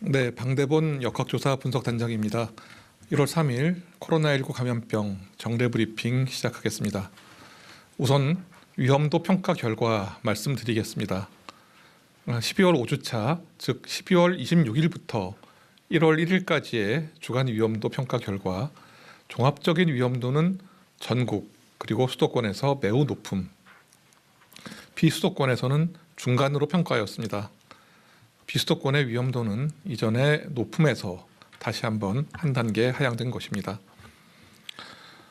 네, 방대본 역학조사 분석단장입니다. 1월 3일 코로나19 감염병 정례 브리핑 시작하겠습니다. 우선 위험도 평가 결과 말씀드리겠습니다. 12월 5주차, 즉 12월 26일부터 1월 1일까지의 주간 위험도 평가 결과 종합적인 위험도는 전국 그리고 수도권에서 매우 높음, 비수도권에서는 중간으로 평가하였습니다. 비수도권의 위험도는 이전의 높음에서 다시 한번 한 단계 하향된 것입니다.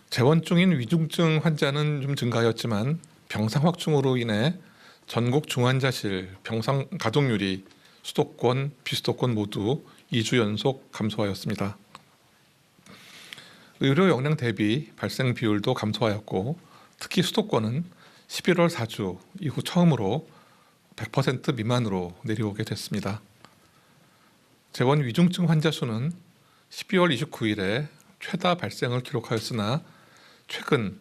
재원 중인 위중증 환자는 좀 증가하였지만 병상 확충으로 인해 전국 중환자실 병상 가동률이 수도권, 비수도권 모두 2주 연속 감소하였습니다. 의료 역량 대비 발생 비율도 감소하였고 특히 수도권은 11월 4주 이후 처음으로 100% 미만으로 내려오게 됐습니다. 재원 위중증 환자 수는 12월 29일에 최다 발생을 기록하였으나 최근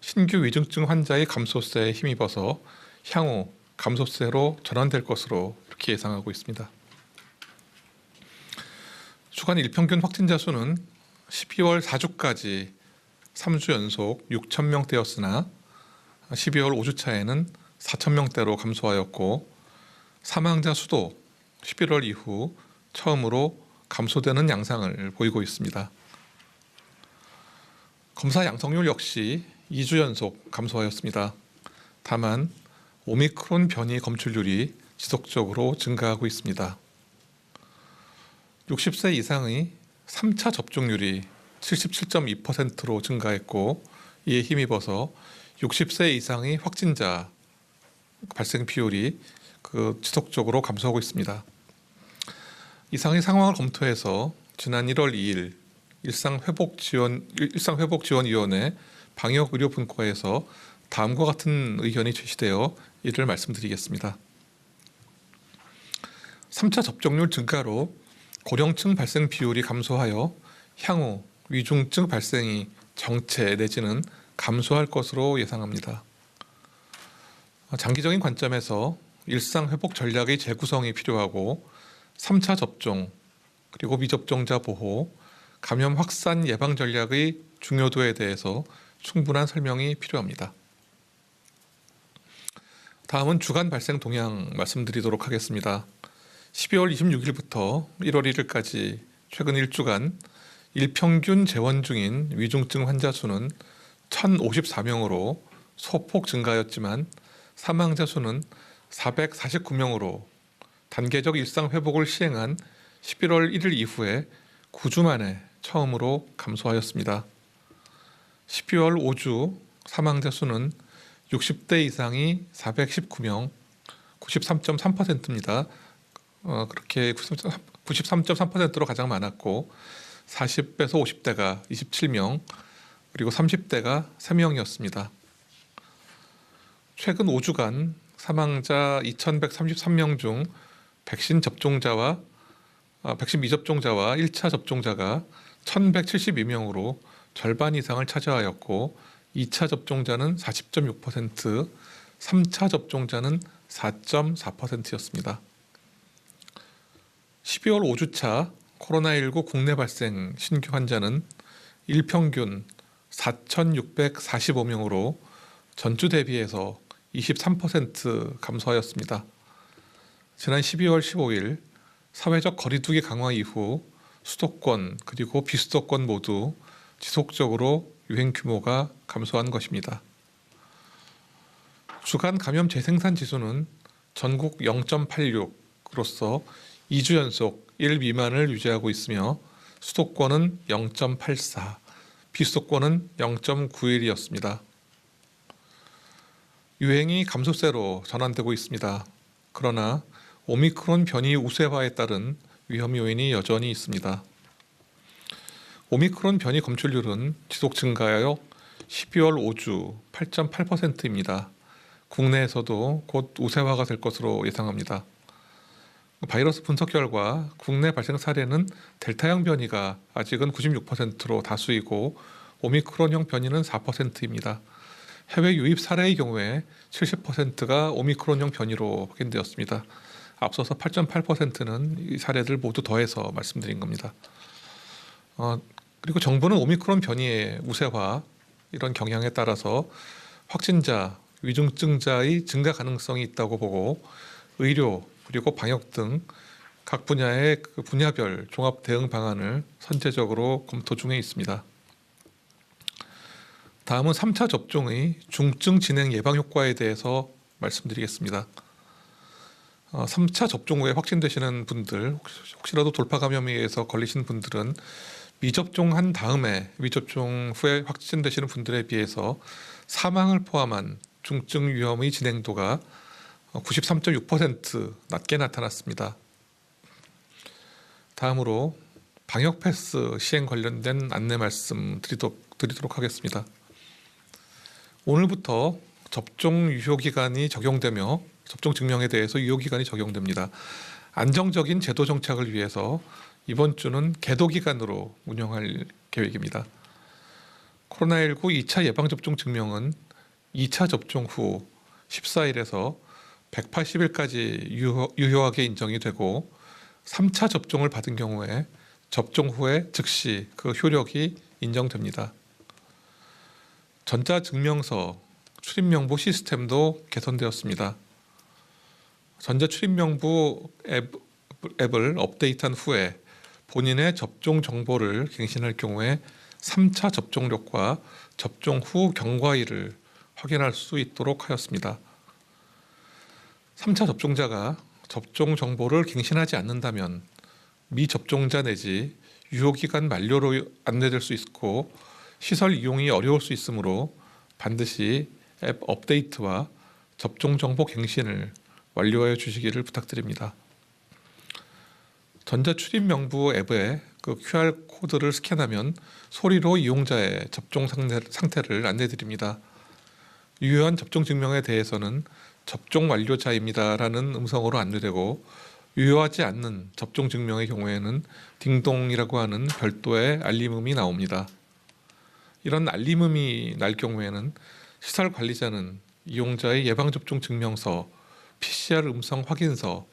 신규 위중증 환자의 감소세에 힘입어서 향후 감소세로 전환될 것으로 이렇게 예상하고 있습니다. 주간 일평균 확진자 수는 12월 4주까지 3주 연속 6,000명대였으나 12월 5주차에는 4,000명대로 감소하였고 사망자 수도 11월 이후 처음으로 감소되는 양상을 보이고 있습니다. 검사 양성률 역시 2주 연속 감소하였습니다. 다만 오미크론 변이 검출률이 지속적으로 증가하고 있습니다. 60세 이상의 3차 접종률이 77.2%로 증가했고 이에 힘입어서 60세 이상의 확진자 발생 비율이 지속적으로 감소하고 있습니다. 이상의 상황을 검토해서 지난 1월 2일 일상회복지원위원회 방역의료분과에서 다음과 같은 의견이 제시되어 이를 말씀드리겠습니다. 3차 접종률 증가로 고령층 발생 비율이 감소하여 향후 위중증 발생이 정체 내지는 감소할 것으로 예상합니다. 장기적인 관점에서 일상회복 전략의 재구성이 필요하고 3차 접종, 그리고 미접종자 보호, 감염 확산 예방 전략의 중요도에 대해서 충분한 설명이 필요합니다. 다음은 주간 발생 동향 말씀드리도록 하겠습니다. 12월 26일부터 1월 1일까지 최근 1주간 일평균 재원 중인 위중증 환자 수는 1,054명으로 소폭 증가하였지만 사망자 수는 449명으로 단계적 일상 회복을 시행한 11월 1일 이후에 9주 만에 처음으로 감소하였습니다. 12월 5주 사망자 수는 60대 이상이 419명, 93.3%입니다. 그렇게 93.3%로 가장 많았고 40대에서 50대가 27명, 그리고 30대가 3명이었습니다. 최근 5주간 사망자 2,133명 중 백신 접종자와 백신 미접종자와 1차 접종자가 1,172명으로 절반 이상을 차지하였고 2차 접종자는 40.6%, 3차 접종자는 4.4%였습니다. 12월 5주차 코로나19 국내 발생 신규 환자는 일평균 4,645명으로 전주 대비해서 23% 감소하였습니다. 지난 12월 15일 사회적 거리두기 강화 이후 수도권 그리고 비수도권 모두 지속적으로 유행 규모가 감소한 것입니다. 주간 감염 재생산 지수는 전국 0.86으로서 2주 연속 1 미만을 유지하고 있으며 수도권은 0.84, 비수도권은 0.91이었습니다. 유행이 감소세로 전환되고 있습니다. 그러나 오미크론 변이 우세화에 따른 위험 요인이 여전히 있습니다. 오미크론 변이 검출률은 지속 증가하여 12월 5주 8.8%입니다. 국내에서도 곧 우세화가 될 것으로 예상합니다. 바이러스 분석 결과 국내 발생 사례는 델타형 변이가 아직은 96%로 다수이고 오미크론형 변이는 4%입니다. 해외 유입 사례의 경우에 70%가 오미크론형 변이로 확인되었습니다. 앞서서 8.8%는 이 사례들 모두 더해서 말씀드린 겁니다. 그리고 정부는 오미크론 변이의 우세화 이런 경향에 따라서 확진자, 위중증자의 증가 가능성이 있다고 보고 의료 그리고 방역 등 각 분야의 그 분야별 종합 대응 방안을 선제적으로 검토 중에 있습니다. 다음은 3차 접종의 중증 진행 예방 효과에 대해서 말씀드리겠습니다. 3차 접종 후에 확진되시는 분들, 혹시라도 돌파 감염에 의해서 걸리신 분들은 미접종한 다음에 미접종 후에 확진되시는 분들에 비해서 사망을 포함한 중증 위험의 진행도가 93.6% 낮게 나타났습니다. 다음으로 방역 패스 시행 관련된 안내 말씀 드리도록 하겠습니다. 오늘부터 접종 유효기간이 적용되며 접종 증명에 대해서 유효기간이 적용됩니다. 안정적인 제도 정착을 위해서 이번 주는 계도기간으로 운영할 계획입니다. 코로나19 2차 예방접종 증명은 2차 접종 후 14일에서 180일까지 유효하게 인정이 되고 3차 접종을 받은 경우에 접종 후에 즉시 그 효력이 인정됩니다. 전자증명서 출입명부 시스템도 개선되었습니다. 전자출입명부 앱을 업데이트한 후에 본인의 접종 정보를 갱신할 경우에 3차 접종력과 접종 후 경과일을 확인할 수 있도록 하였습니다. 3차 접종자가 접종 정보를 갱신하지 않는다면 미접종자 내지 유효기간 만료로 안내될 수 있고 시설 이용이 어려울 수 있으므로 반드시 앱 업데이트와 접종 정보 갱신을 완료하여 주시기를 부탁드립니다. 전자출입명부 앱에 그 QR 코드를 스캔하면 소리로 이용자의 접종 상태를 안내드립니다. 유효한 접종 증명에 대해서는 접종 완료자입니다라는 음성으로 안내되고 유효하지 않는 접종 증명의 경우에는 딩동이라고 하는 별도의 알림음이 나옵니다. 이런 알림음이 날 경우에는 시설 관리자는 이용자의 예방접종 증명서, PCR 음성 확인서,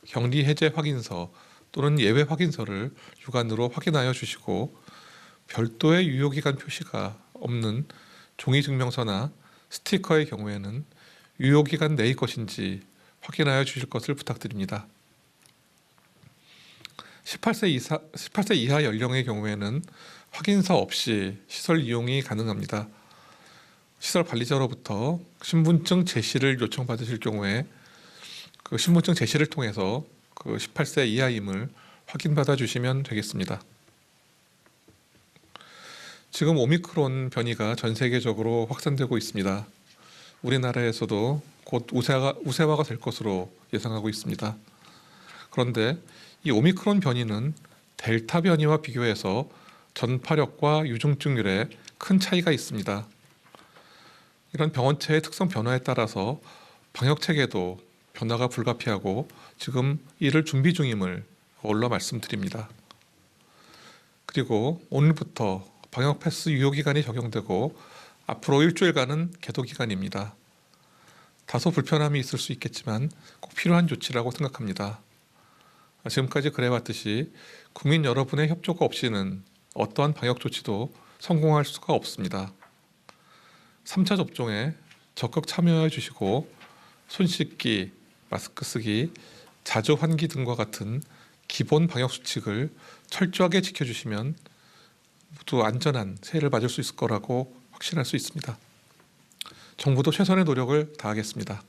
격리 해제 확인서 또는 예외 확인서를 주간으로 확인하여 주시고 별도의 유효기간 표시가 없는 종이 증명서나 스티커의 경우에는 유효기간 내의 것인지 확인하여 주실 것을 부탁드립니다. 18세 이하 연령의 경우에는 확인서 없이 시설 이용이 가능합니다. 시설 관리자로부터 신분증 제시를 요청받으실 경우에 그 신분증 제시를 통해서 그 18세 이하임을 확인받아 주시면 되겠습니다. 지금 오미크론 변이가 전 세계적으로 확산되고 있습니다. 우리나라에서도 곧 우세화가 될 것으로 예상하고 있습니다. 그런데 이 오미크론 변이는 델타 변이와 비교해서 전파력과 유중증률에 큰 차이가 있습니다. 이런 병원체의 특성 변화에 따라서 방역 체계도 변화가 불가피하고 지금 이를 준비 중임을 올려 말씀드립니다. 그리고 오늘부터 방역 패스 유효 기간이 적용되고 앞으로 일주일간은 계도 기간입니다. 다소 불편함이 있을 수 있겠지만 꼭 필요한 조치라고 생각합니다. 지금까지 그래왔듯이 국민 여러분의 협조가 없이는 어떠한 방역 조치도 성공할 수가 없습니다. 3차 접종에 적극 참여해 주시고 손 씻기, 마스크 쓰기, 자주 환기 등과 같은 기본 방역 수칙을 철저하게 지켜주시면 모두 안전한 새해를 맞을 수 있을 거라고 확신할 수 있습니다. 정부도 최선의 노력을 다하겠습니다.